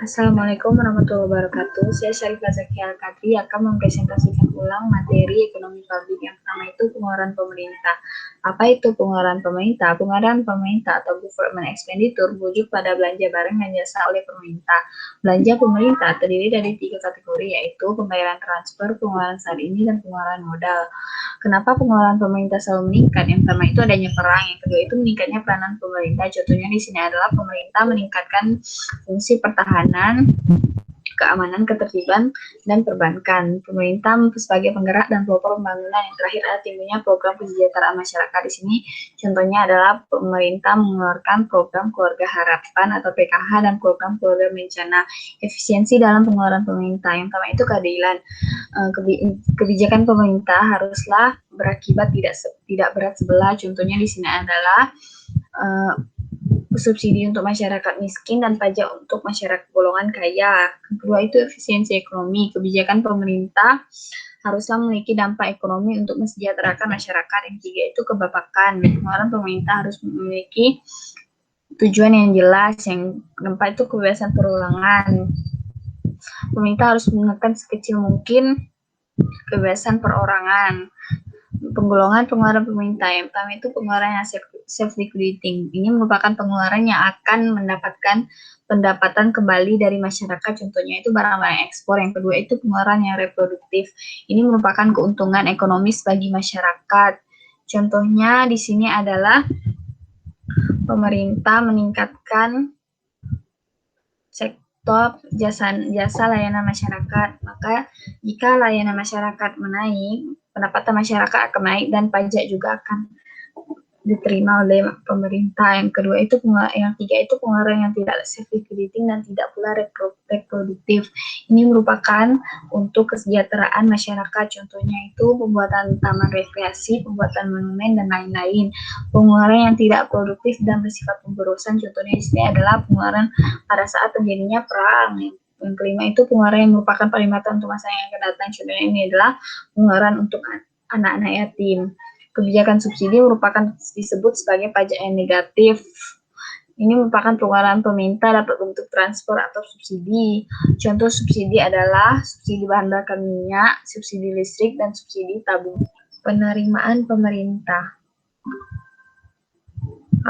Assalamualaikum warahmatullahi wabarakatuh. Saya Syarifah Zakia Al-Kadri akan mempresentasikan ulang materi ekonomi publik. Yang pertama itu pengeluaran pemerintah. Apa itu pengeluaran pemerintah? Pengeluaran pemerintah atau government expenditure merujuk pada belanja barang dan jasa oleh pemerintah. Belanja pemerintah terdiri dari 3 kategori, yaitu pembayaran transfer, pengeluaran saat ini, dan pengeluaran modal. Kenapa pengeluaran pemerintah selalu meningkat? Yang pertama itu adanya perang, yang kedua itu meningkatnya peranan pemerintah. Contohnya di sini adalah pemerintah meningkatkan fungsi pertahanan, keamanan, ketertiban, dan perbankan. Pemerintah sebagai penggerak dan pelopor pembangunan. Yang terakhir adalah timbulnya program kesejahteraan masyarakat. Di sini contohnya adalah pemerintah mengeluarkan program keluarga harapan atau PKH dan program keluarga berencana. Efisiensi dalam pengeluaran pemerintah. Yang pertama itu keadilan. Kebijakan pemerintah haruslah berakibat tidak berat sebelah. Contohnya di sini adalah subsidi untuk masyarakat miskin dan pajak untuk masyarakat golongan kaya. Kedua itu efisiensi ekonomi. Kebijakan pemerintah haruslah memiliki dampak ekonomi untuk mensejahterakan masyarakat. Yang tiga itu kebapakan. Pengeluaran pemerintah harus memiliki tujuan yang jelas. Yang keempat itu kebebasan perorangan. Pemerintah harus menekan sekecil mungkin kebebasan perorangan. Penggolongan pengeluaran pemerintah. Yang pertama itu pengeluaran yang self-liquidating. Ini merupakan pengeluaran yang akan mendapatkan pendapatan kembali dari masyarakat. Contohnya itu barang-barang ekspor. Yang kedua itu pengeluaran yang reproduktif. Ini merupakan keuntungan ekonomis bagi masyarakat. Contohnya di sini adalah pemerintah meningkatkan sektor jasa layanan masyarakat. Maka jika layanan masyarakat menaik, pendapatan masyarakat akan naik dan pajak juga akan diterima oleh pemerintah. Yang kedua itu yang tiga itu pengeluaran yang tidak self-liquidating dan tidak pula reproduktif. Ini merupakan untuk kesejahteraan masyarakat. Contohnya itu pembuatan taman rekreasi, pembuatan monumen, dan lain-lain. Pengeluaran yang tidak produktif dan bersifat pemborosan. Contohnya di sini adalah pengeluaran pada saat terjadinya perang. Yang kelima itu pengeluaran yang merupakan peringatan untuk masa yang akan datang. Contohnya ini adalah pengeluaran untuk anak-anak yatim. Kebijakan subsidi merupakan disebut sebagai pajak yang negatif. Ini merupakan pengeluaran pemerintah dapat bentuk transfer atau subsidi. Contoh subsidi adalah subsidi bahan bakar minyak, subsidi listrik, dan subsidi tabung. Penerimaan pemerintah.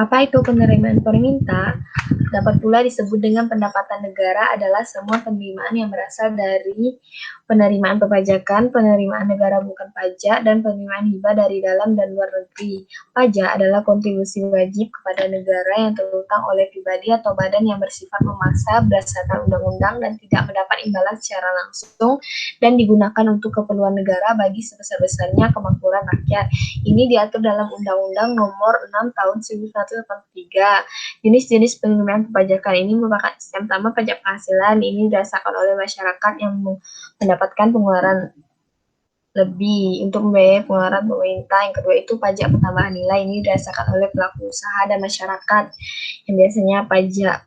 Apa itu penerimaan pemerintah? Dapat pula disebut dengan pendapatan negara adalah semua penerimaan yang berasal dari penerimaan perpajakan, penerimaan negara bukan pajak, dan penerimaan hibah dari dalam dan luar negeri. Pajak adalah kontribusi wajib kepada negara yang terutang oleh pribadi atau badan yang bersifat memaksa berdasarkan undang-undang dan tidak mendapat imbalan secara langsung dan digunakan untuk keperluan negara bagi sebesar-besarnya kemakmuran rakyat. Ini diatur dalam Undang-Undang Nomor 6 Tahun 1983. Jenis-jenis penerimaan perpajakan ini merupakan yang pertama pajak penghasilan. Ini dirasakan oleh masyarakat yang mendapatkan pengeluaran lebih untuk membayar pengeluaran pemerintah. Yang kedua itu pajak pertambahan nilai. Ini dirasakan oleh pelaku usaha dan masyarakat yang biasanya pajak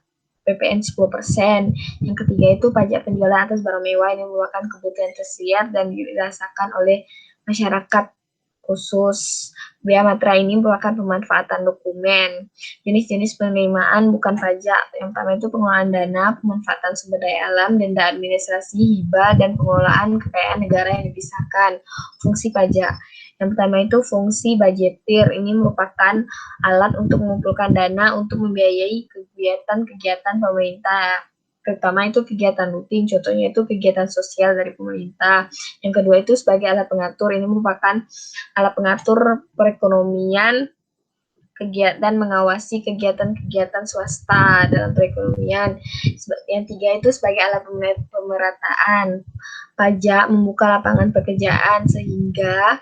PPN 10%. Yang ketiga itu pajak penjualan atas barang mewah. Ini merupakan kebutuhan tersier dan dirasakan oleh masyarakat khusus. Biaya matra ini merupakan pemanfaatan dokumen. Jenis-jenis penerimaan bukan pajak. Yang pertama itu pengelolaan dana, pemanfaatan sumber daya alam, denda administrasi, hibah, dan pengelolaan kekayaan negara yang dipisahkan. Fungsi pajak. Yang pertama itu fungsi budgetir. Ini merupakan alat untuk mengumpulkan dana untuk membiayai kegiatan-kegiatan pemerintah. Pertama itu kegiatan rutin, contohnya itu kegiatan sosial dari pemerintah. Yang kedua itu sebagai alat pengatur. Ini merupakan alat pengatur perekonomian, kegiatan mengawasi kegiatan-kegiatan swasta dalam perekonomian. Yang tiga itu sebagai alat pemerataan. Pajak membuka lapangan pekerjaan sehingga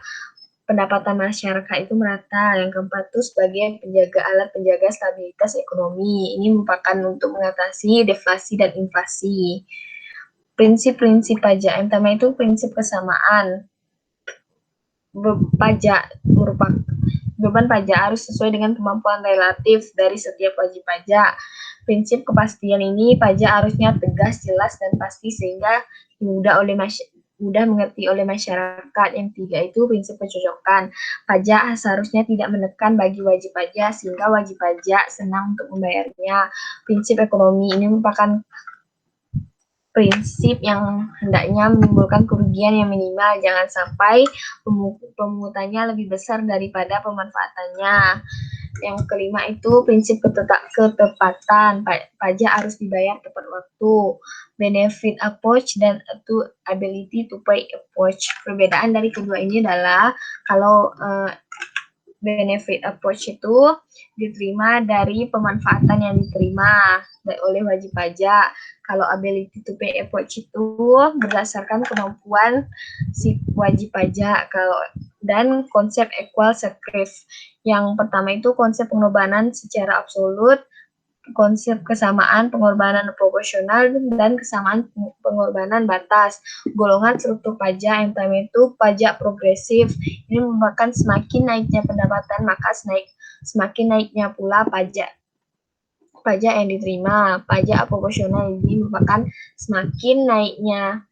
pendapatan masyarakat itu merata. Yang keempat itu sebagai alat penjaga stabilitas ekonomi. Ini merupakan untuk mengatasi deflasi dan inflasi. Prinsip-prinsip pajak. Yang pertama itu prinsip kesamaan. Beban pajak harus sesuai dengan kemampuan relatif dari setiap wajib pajak. Prinsip kepastian ini pajak harusnya tegas, jelas, dan pasti sehingga mudah mengerti oleh masyarakat. Yang tiga itu prinsip kecocokan. Pajak seharusnya tidak menekan bagi wajib pajak sehingga wajib pajak senang untuk membayarnya. Prinsip ekonomi ini merupakan prinsip yang hendaknya menimbulkan kerugian yang minimal, jangan sampai pemungutannya lebih besar daripada pemanfaatannya. Yang kelima itu prinsip ketepatan, pajak harus dibayar tepat waktu. Benefit approach dan ability to pay approach. Perbedaan dari kedua ini adalah kalau benefit approach itu diterima dari pemanfaatan yang diterima oleh wajib pajak. Kalau ability to pay approach itu berdasarkan kemampuan si wajib pajak. Dan konsep equal sacrifice. Yang pertama itu konsep pengorbanan secara absolut, konsep kesamaan pengorbanan proporsional, dan kesamaan pengorbanan batas. Golongan struktur pajak yang pertama itu pajak progresif. Ini merupakan semakin naiknya pendapatan maka semakin naiknya pula pajak yang diterima. Pajak proporsional ini merupakan semakin naiknya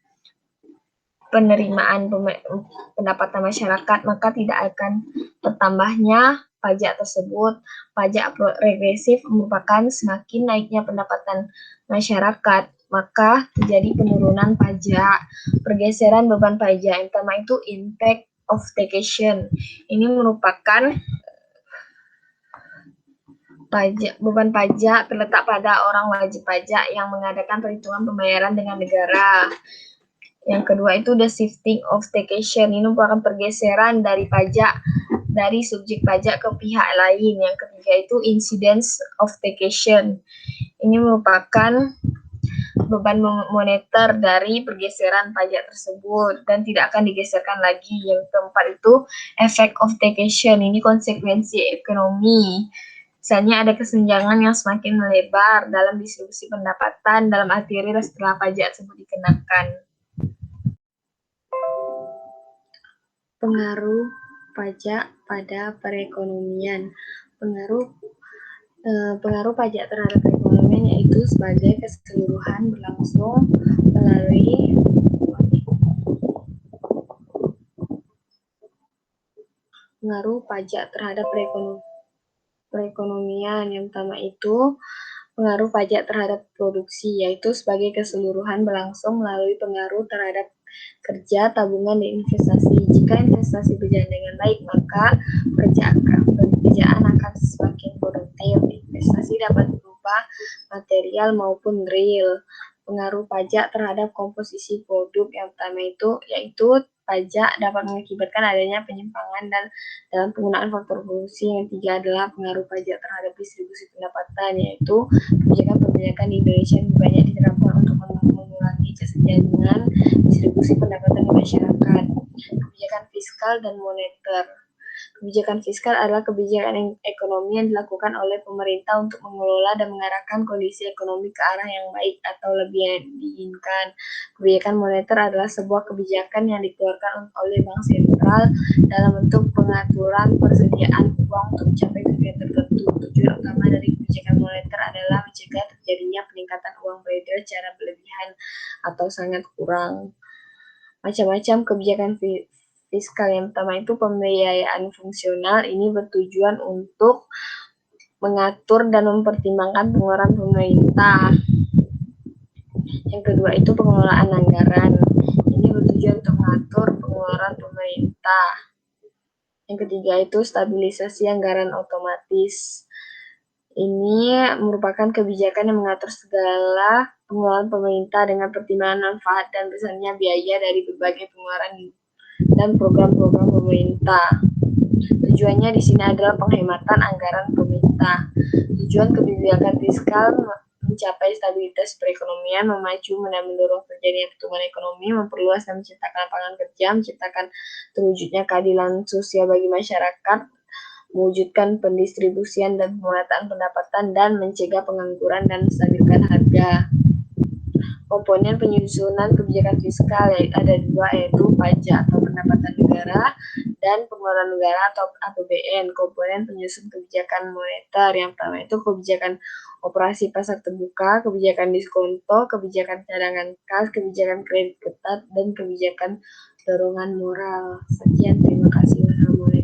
penerimaan pendapatan masyarakat maka tidak akan bertambahnya pajak tersebut. Pajak regresif merupakan semakin naiknya pendapatan masyarakat maka terjadi penurunan pajak. Pergeseran beban pajak yang pertama itu impact of taxation. Ini merupakan beban pajak terletak pada orang wajib pajak yang mengadakan perhitungan pembayaran dengan negara. Yang kedua itu the shifting of taxation. Ini merupakan pergeseran dari subjek pajak ke pihak lain. Yang ketiga itu incidence of taxation. Ini merupakan beban moneter dari pergeseran pajak tersebut dan tidak akan digeserkan lagi. Yang keempat itu effect of taxation. Ini konsekuensi ekonomi. Misalnya ada kesenjangan yang semakin melebar dalam distribusi pendapatan dalam arti real setelah pajak tersebut dikenakan. Pengaruh pajak pada perekonomian. Pengaruh pajak terhadap perekonomian yaitu sebagai keseluruhan berlangsung melalui pengaruh pajak terhadap perekonomian. Yang pertama itu pengaruh pajak terhadap produksi, yaitu sebagai keseluruhan berlangsung melalui pengaruh terhadap kerja, tabungan, dan investasi. Jika investasi berjalan dengan baik, maka pekerjaan akan semakin produktif. Investasi dapat berupa material maupun real. Pengaruh pajak terhadap komposisi produk yang pertama itu yaitu pajak dapat mengakibatkan adanya penyimpangan dan dalam penggunaan faktor produksi. Yang ketiga adalah pengaruh pajak terhadap distribusi pendapatan, yaitu kebijakan di Indonesia lebih banyak diterapkan untuk mengurangi kesenjangan distribusi pendapatan di masyarakat. Kebijakan fiskal dan moneter. Kebijakan fiskal adalah kebijakan ekonomi yang dilakukan oleh pemerintah untuk mengelola dan mengarahkan kondisi ekonomi ke arah yang baik atau lebih yang diinginkan. Kebijakan moneter adalah sebuah kebijakan yang dikeluarkan oleh bank sentral dalam bentuk pengaturan persediaan uang untuk mencapai tujuan tertentu. Tujuan utama dari kebijakan moneter adalah mencegah terjadinya peningkatan uang beredar secara berlebihan atau sangat kurang. Macam-macam kebijakan fiskal. Yang pertama itu pembiayaan fungsional. Ini bertujuan untuk mengatur dan mempertimbangkan pengeluaran pemerintah. Yang kedua itu pengelolaan anggaran. Ini bertujuan untuk mengatur pengeluaran pemerintah. Yang ketiga itu stabilisasi anggaran otomatis. Ini merupakan kebijakan yang mengatur segala pengeluaran pemerintah dengan pertimbangan manfaat dan besarnya biaya dari berbagai pengeluaran dan program-program pemerintah. Tujuannya di sini adalah penghematan anggaran pemerintah. Tujuan kebijakan fiskal mencapai stabilitas perekonomian, memacu dan mendorong terjadinya pertumbuhan ekonomi, memperluas dan menciptakan lapangan kerja, menciptakan terwujudnya keadilan sosial bagi masyarakat, mewujudkan pendistribusian dan pemerataan pendapatan, dan mencegah pengangguran dan menstabilkan harga. Komponen penyusunan kebijakan fiskal ada dua, yaitu pajak atau pendapatan negara dan pengeluaran negara atau APBN. Komponen penyusun kebijakan moneter yang pertama itu kebijakan operasi pasar terbuka, kebijakan diskonto, kebijakan cadangan kas, kebijakan kredit ketat, dan kebijakan dorongan moral. Sekian, terima kasih. Wassalamualaikum.